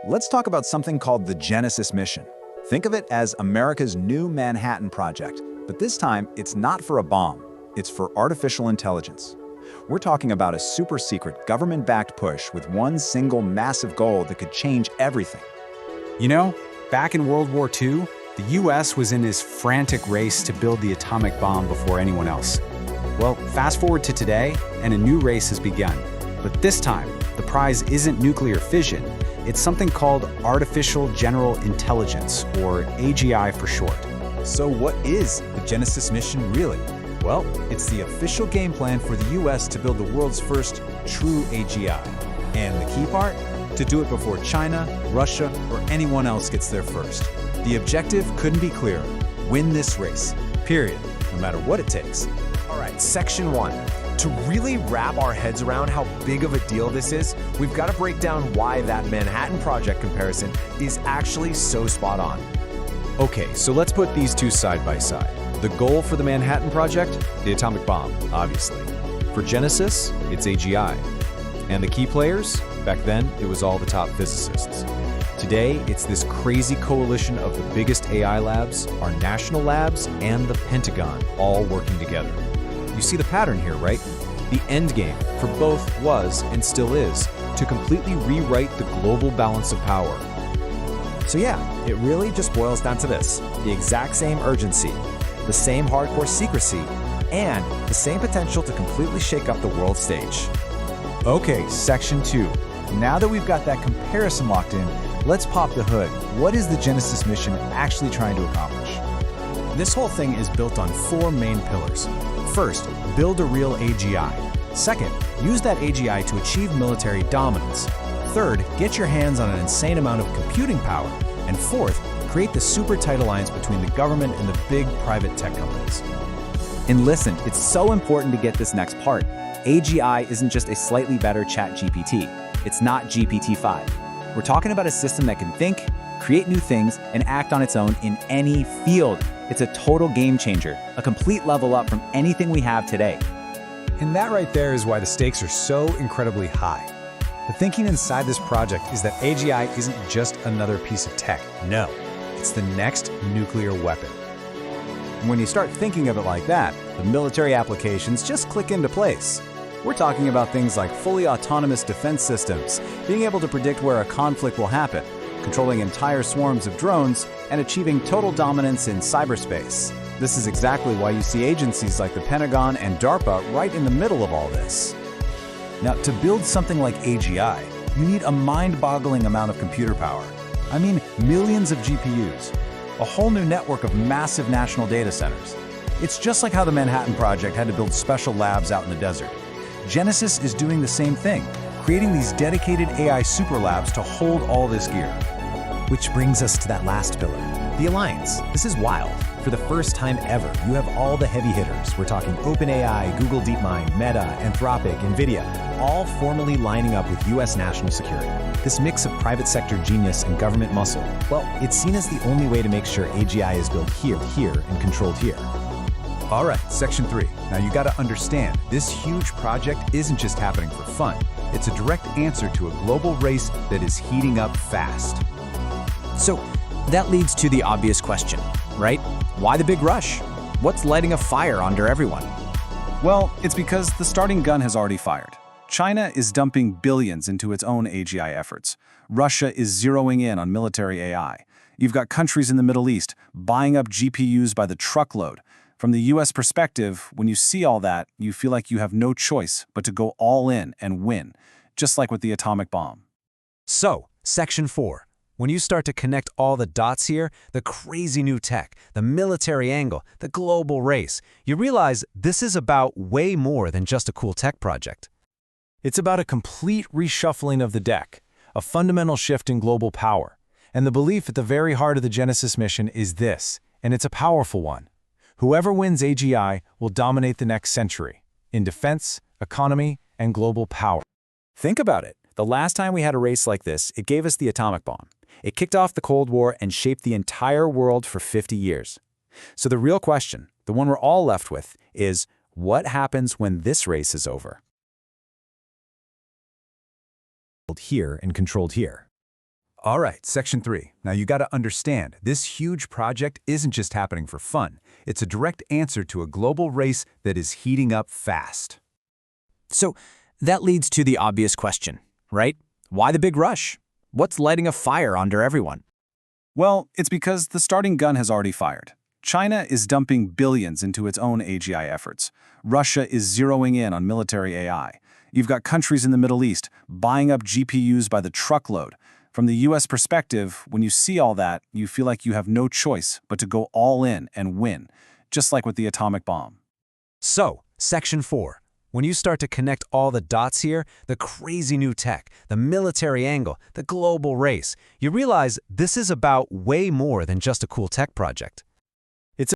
Let's talk about something called the Genesis mission. Think of it as America's new Manhattan Project, but this time it's not for a bomb, it's for artificial intelligence. We're talking about a super secret government-backed push with one single massive goal that could change everything. You know, back in World War II, the US was in this frantic race to build the atomic bomb before anyone else. Well, fast forward to today, and a new race has begun. But this time, the prize isn't nuclear fission, it's something called Artificial General Intelligence, or AGI for short. So what is the Genesis mission really? Well, it's the official game plan for the US to build the world's first true AGI. And the key part? To do it before China, Russia, or anyone else gets there first. The objective couldn't be clearer. Win this race. Period. No matter what it takes. All right, section 1. To really wrap our heads around how big of a deal this is, we've got to break down why that Manhattan Project comparison is actually so spot on. Okay, so let's put these two side by side. The goal for the Manhattan Project? The atomic bomb, obviously. For Genesis, it's AGI. And the key players? Back then, it was all the top physicists. Today, it's this crazy coalition of the biggest AI labs, our national labs, and the Pentagon all working together. You see the pattern here, right? The end game for both was, and still is, to completely rewrite the global balance of power. So yeah, it really just boils down to this. The exact same urgency, the same hardcore secrecy, and the same potential to completely shake up the world stage. Okay, section 2. Now that we've got that comparison locked in, let's pop the hood. What is the Genesis mission actually trying to accomplish? This whole thing is built on 4 main pillars. First, build a real AGI. Second, use that AGI to achieve military dominance. Third, get your hands on an insane amount of computing power. And fourth, create the super tight alliance between the government and the big private tech companies. And listen, it's so important to get this next part. AGI isn't just a slightly better ChatGPT. It's not GPT-5. We're talking about a system that can think, create new things, and act on its own in any field. It's a total game changer, a complete level up from anything we have today. And that right there is why the stakes are so incredibly high. The thinking inside this project is that AGI isn't just another piece of tech. No, it's the next nuclear weapon. When you start thinking of it like that, the military applications just click into place. We're talking about things like fully autonomous defense systems, being able to predict where a conflict will happen, controlling entire swarms of drones, and achieving total dominance in cyberspace. This is exactly why you see agencies like the Pentagon and DARPA right in the middle of all this. Now, to build something like AGI, you need a mind-boggling amount of computer power. I mean, millions of GPUs, a whole new network of massive national data centers. It's just like how the Manhattan Project had to build special labs out in the desert. Genesis is doing the same thing, creating these dedicated AI super labs to hold all this gear. Which brings us to that last pillar, the alliance. This is wild. For the first time ever, you have all the heavy hitters. We're talking OpenAI, Google DeepMind, Meta, Anthropic, NVIDIA, all formally lining up with US national security. This mix of private sector genius and government muscle, well, it's seen as the only way to make sure AGI is built here, and controlled here. All right, section 3. Now you gotta understand, this huge project isn't just happening for fun. It's a direct answer to a global race that is heating up fast. So that leads to the obvious question, right? Why the big rush? What's lighting a fire under everyone? Well, it's because the starting gun has already fired. China is dumping billions into its own AGI efforts. Russia is zeroing in on military AI. You've got countries in the Middle East buying up GPUs by the truckload. From the US perspective, when you see all that, you feel like you have no choice but to go all in and win, just like with the atomic bomb. So, section 4. When you start to connect all the dots here, the crazy new tech, the military angle, the global race, you realize this is about way more than just a cool tech project. It's about a complete reshuffling of the deck, a fundamental shift in global power. And the belief at the very heart of the Genesis mission is this, and it's a powerful one. Whoever wins AGI will dominate the next century, in defense, economy, and global power. Think about it. The last time we had a race like this, it gave us the atomic bomb. It kicked off the Cold War and shaped the entire world for 50 years. So the real question, the one we're all left with, is what happens when this race is over? Here and controlled here. All right, Section 3. Now you got to understand, this huge project isn't just happening for fun. It's a direct answer to a global race that is heating up fast. So that leads to the obvious question, right? Why the big rush? What's lighting a fire under everyone? Well, it's because the starting gun has already fired. China is dumping billions into its own AGI efforts. Russia is zeroing in on military AI. You've got countries in the Middle East buying up GPUs by the truckload. From the US perspective, when you see all that, you feel like you have no choice but to go all in and win, just like with the atomic bomb. So, Section 4. When you start to connect all the dots here, the crazy new tech, the military angle, the global race, you realize this is about way more than just a cool tech project.